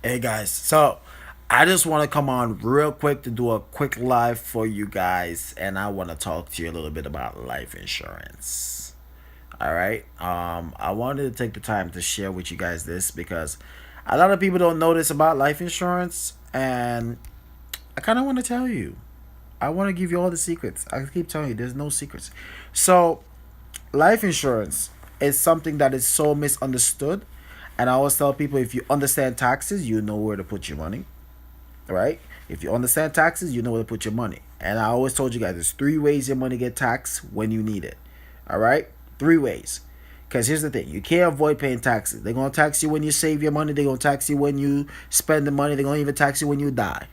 Hey guys, so I just want to come on real quick to do a quick live for you guys, and I want to talk to you a little bit about life insurance. All right, I wanted to take the time to share with you guys this because a lot of people don't know this about life insurance, and I kind of want to tell you. I want to give you all the secrets. I keep telling you, there's no secrets. So, life insurance is something that is so misunderstood, and I always tell people if you understand taxes, you know where to put your money, right? If you understand taxes, you know where to put your money. And I always told you guys there's three ways your money get taxed when you need it. All right? Three ways. Because here's the thing, you can't avoid paying taxes. They're gonna tax you when you save your money, they're gonna tax you when you spend the money, they're gonna even tax you when you die.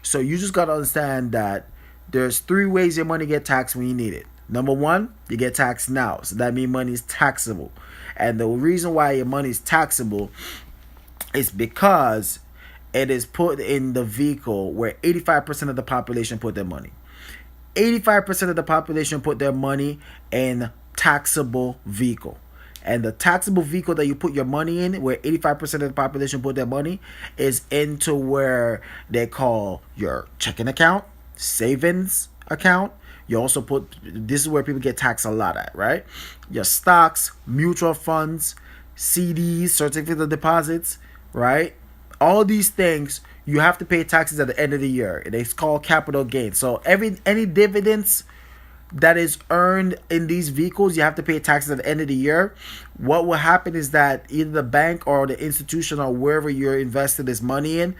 So you just gotta understand that there's three ways your money get taxed when you need it. Number one, you get taxed now. So that means money is taxable. And the reason why your money is taxable is because it is put in the vehicle where 85% of the population put their money. 85% of the population put their money in taxable vehicle. And the taxable vehicle that you put your money in, where 85% of the population put their money, is into where they call your checking account, savings account. You also put, this is where people get taxed a lot at, right? Your stocks, mutual funds, CDs, certificate of deposits, right? All these things you have to pay taxes at the end of the year. It's called capital gain. So any dividends that is earned in these vehicles, you have to pay taxes at the end of the year. What will happen is that either the bank or the institution or wherever you're invested this money in,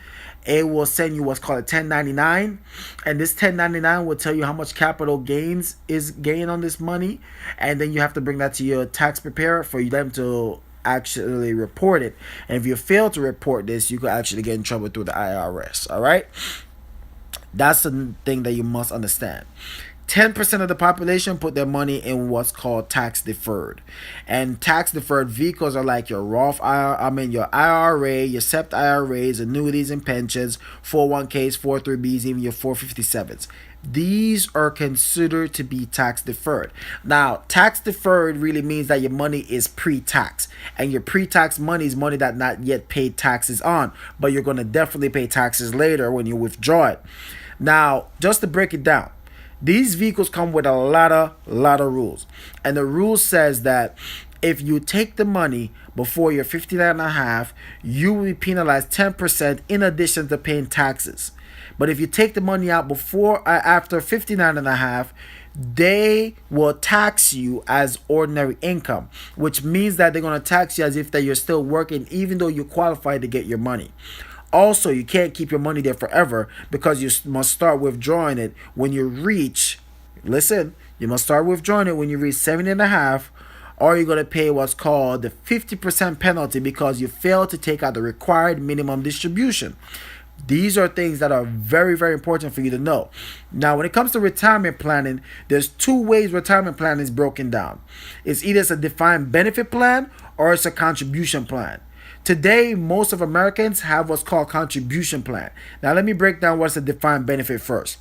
it will send you what's called a 1099, and this 1099 will tell you how much capital gains is gained on this money, and then you have to bring that to your tax preparer for them to actually report it. And if you fail to report this, you could actually get in trouble through the IRS. All right, that's the thing that you must understand. 10% of the population put their money in what's called tax deferred. And tax deferred vehicles are like your your IRA, your SEP IRAs, annuities and pensions, 401ks, 403bs, even your 457s. These are considered to be tax deferred. Now, tax deferred really means that your money is pre-tax, and your pre-tax money is money that not yet paid taxes on, but you're going to definitely pay taxes later when you withdraw it. Now, just to break it down, these vehicles come with a lot of rules. And the rule says that if you take the money before you're 59 and a half, you will be penalized 10% in addition to paying taxes. But if you take the money out before after 59 and a half, they will tax you as ordinary income, which means that they're going to tax you as if that you're still working even though you qualify to get your money. Also, you can't keep your money there forever because you must start withdrawing it when you reach, listen, you must start withdrawing it when you reach 70 and a half, or you're going to pay what's called the 50% penalty because you failed to take out the required minimum distribution. These are things that are very important for you to know. Now, when it comes to retirement planning, there's two ways retirement planning is broken down. It's either a defined benefit plan or it's a contribution plan. Today, most of Americans have what's called contribution plan. Now, let me break down what's a defined benefit first.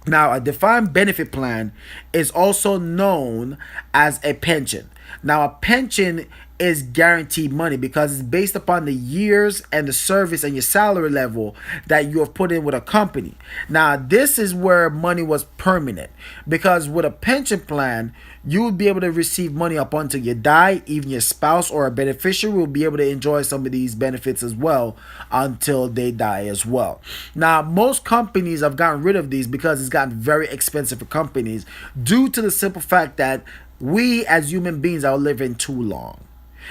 Now, a defined benefit plan is also known as a pension. Now, a pension is guaranteed money because it's based upon the years and the service and your salary level that you have put in with a company. Now, this is where money was permanent because with a pension plan, you would be able to receive money up until you die. Even your spouse or a beneficiary will be able to enjoy some of these benefits as well until they die as well. Now, most companies have gotten rid of these because it's gotten very expensive for companies due to the simple fact that we as human beings are living too long.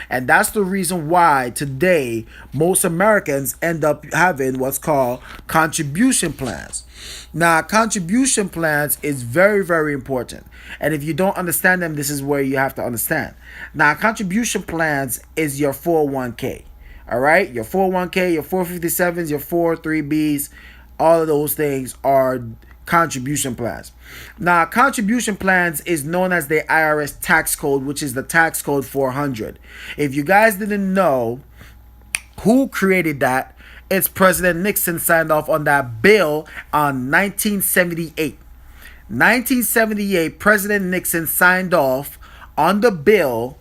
And that's the reason why today most Americans end up having what's called contribution plans. Now, contribution plans is very important. And if you don't understand them, this is where you have to understand. Now, contribution plans is your 401k. All right? Your 401k, your 457s, your 403bs, all of those things are contribution plans. Now, contribution plans is known as the IRS tax code, which is the tax code 400. If you guys didn't know who created that, it's President Nixon signed off on that bill on 1978. 1978, President Nixon signed off on the bill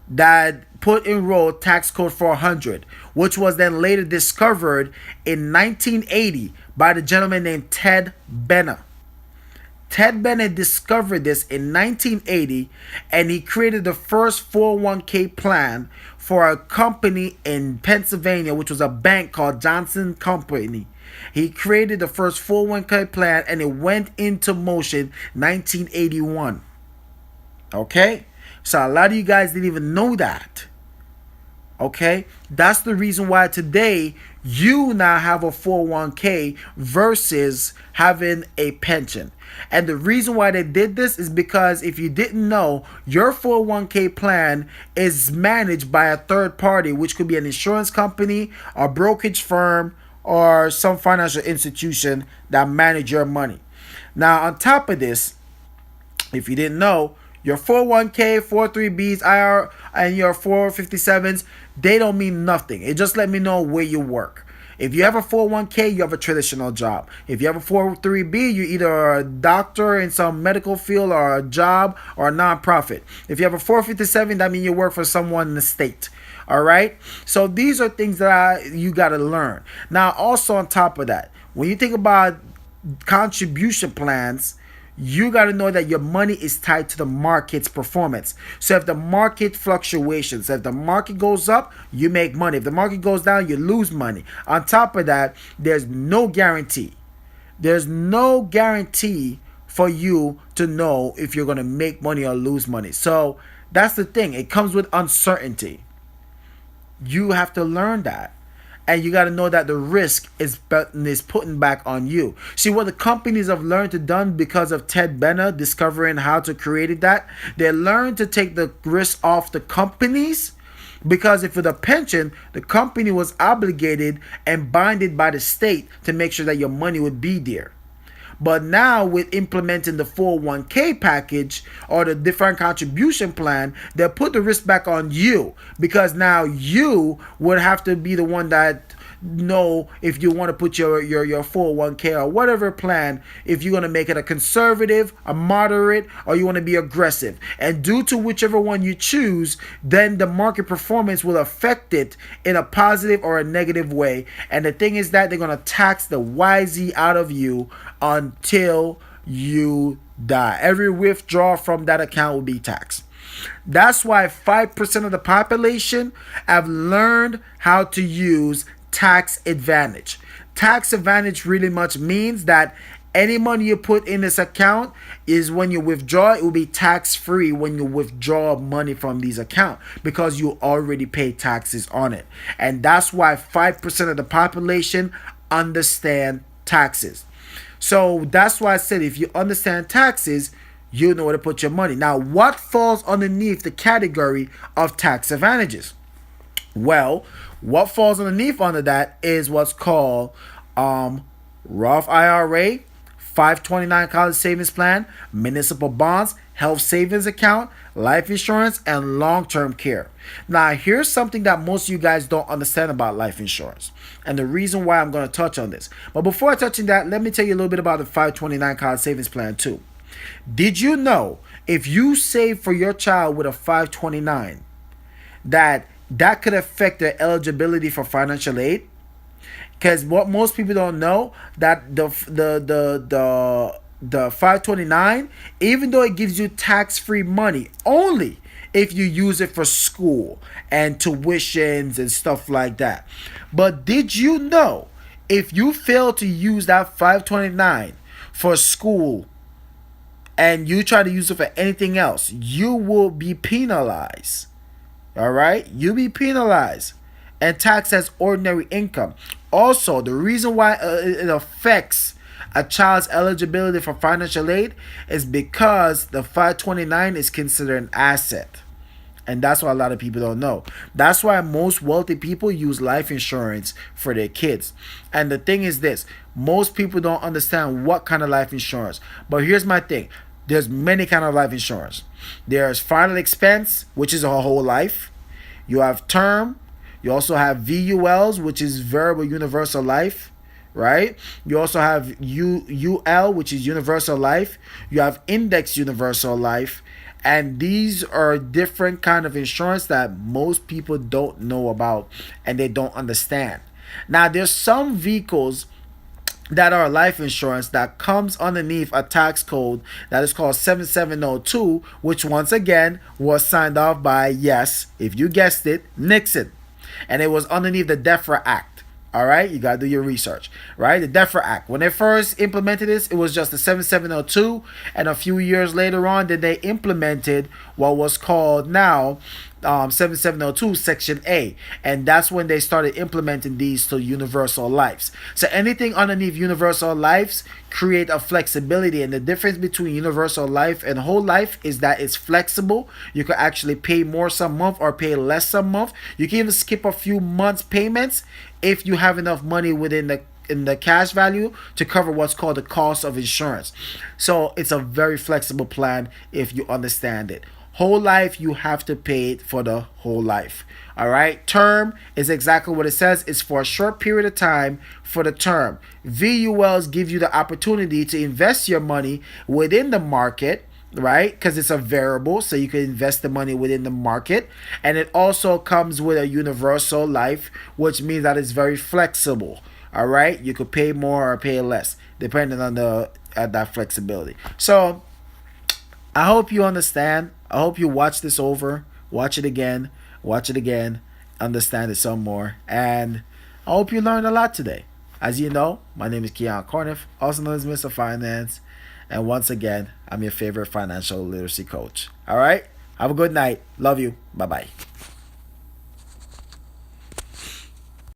that put enrolled tax code 400, which was then later discovered in 1980 by the gentleman named Ted Benner. Ted Bennett discovered this in 1980, and he created the first 401k plan for a company in Pennsylvania, which was a bank called Johnson Company. He created the first 401k plan, and it went into motion 1981. Okay? So a lot of you guys didn't even know that. Okay? That's the reason why today you now have a 401k versus having a pension. And the reason why they did this is because if you didn't know, your 401k plan is managed by a third party, which could be an insurance company, a brokerage firm, or some financial institution that manage your money. Now, on top of this, if you didn't know, your 401k, 403bs, IR, and your 457s, they don't mean nothing. It just let me know where you work. If you have a 401k, you have a traditional job. If you have a 403b, you're either a doctor in some medical field or a job or a nonprofit. If you have a 457, that means you work for someone in the state. All right? So these are things that you got to learn. Now, also on top of that, when you think about contribution plans, you got to know that your money is tied to the market's performance. So if the market fluctuations, if the market goes up, you make money. If the market goes down, you lose money. On top of that, there's no guarantee. There's no guarantee for you to know if you're going to make money or lose money. So that's the thing. It comes with uncertainty. You have to learn that. And you got to know that the risk is putting back on you. See, what the companies have learned to done because of Ted Benner discovering how to create that, they learned to take the risk off the companies, because if with a pension, the company was obligated and binded by the state to make sure that your money would be there. But now with implementing the 401k package or the different contribution plan, they'll put the risk back on you, because now you would have to be the one that know if you want to put your 401k or whatever plan, if you're going to make it a conservative, a moderate, or you want to be aggressive. And due to whichever one you choose, then the market performance will affect it in a positive or a negative way. And the thing is that they're going to tax the YZ out of you until you die. Every withdrawal from that account will be taxed. That's why 5% of the population have learned how to use tax advantage. Tax advantage really much means that any money you put in this account is when you withdraw, it will be tax free when you withdraw money from these accounts, because you already pay taxes on it. And that's why 5% of the population understand taxes. So that's why I said if you understand taxes, you know where to put your money. Now, what falls underneath the category of tax advantages? Well, what falls underneath under that is what's called Roth IRA, 529 college savings plan, municipal bonds, health savings account, life insurance, and long-term care. Now, here's something that most of you guys don't understand about life insurance, and the reason why I'm going to touch on this. But before I touch on that, let me tell you a little bit about the 529 college savings plan too. Did you know if you save for your child with a 529, that could affect their eligibility for financial aid? Because what most people don't know, that the 529, even though it gives you tax-free money, only if you use it for school and tuitions and stuff like that. But did you know if you fail to use that 529 for school and you try to use it for anything else, you will be penalized? All right, you'll be penalized and taxed as ordinary income. Also, the reason why it affects a child's eligibility for financial aid is because the 529 is considered an asset. And that's what a lot of people don't know. That's why most wealthy people use life insurance for their kids. And the thing is this, most people don't understand what kind of life insurance. But here's my thing. There's many kind of life insurance. There's final expense, which is a whole life. You have term. You also have VULs, which is variable universal life, right? You also have UL, which is universal life. You have index universal life. And these are different kind of insurance that most people don't know about and they don't understand. Now, there's some vehicles that are life insurance that comes underneath a tax code that is called 7702, which once again was signed off by, yes, if you guessed it, Nixon. And it was underneath the DEFRA Act. All right, you gotta do your research, right? The DEFRA Act. When they first implemented this, it was just the 7702, and a few years later on, then they implemented what was called now 7702 Section A, and that's when they started implementing these to universal lives. So anything underneath universal lives create a flexibility, and the difference between universal life and whole life is that it's flexible. You can actually pay more some month or pay less some month. You can even skip a few months payments if you have enough money within the cash value to cover what's called the cost of insurance. So it's a very flexible plan if you understand it. Whole life, you have to pay it for the whole life. All right. Term is exactly what it says. It's for a short period of time for the term. VULs give you the opportunity to invest your money within the market, right? Because it's a variable, so you can invest the money within the market. And it also comes with a universal life, which means that it's very flexible. All right. You could pay more or pay less depending on that flexibility. So I hope you understand. I hope you watch this over, watch it again, understand it some more, and I hope you learned a lot today. As you know, my name is Keyon Corniffe, also known as Mr. Finance, and once again, I'm your favorite financial literacy coach. All right? Have a good night. Love you. Bye-bye.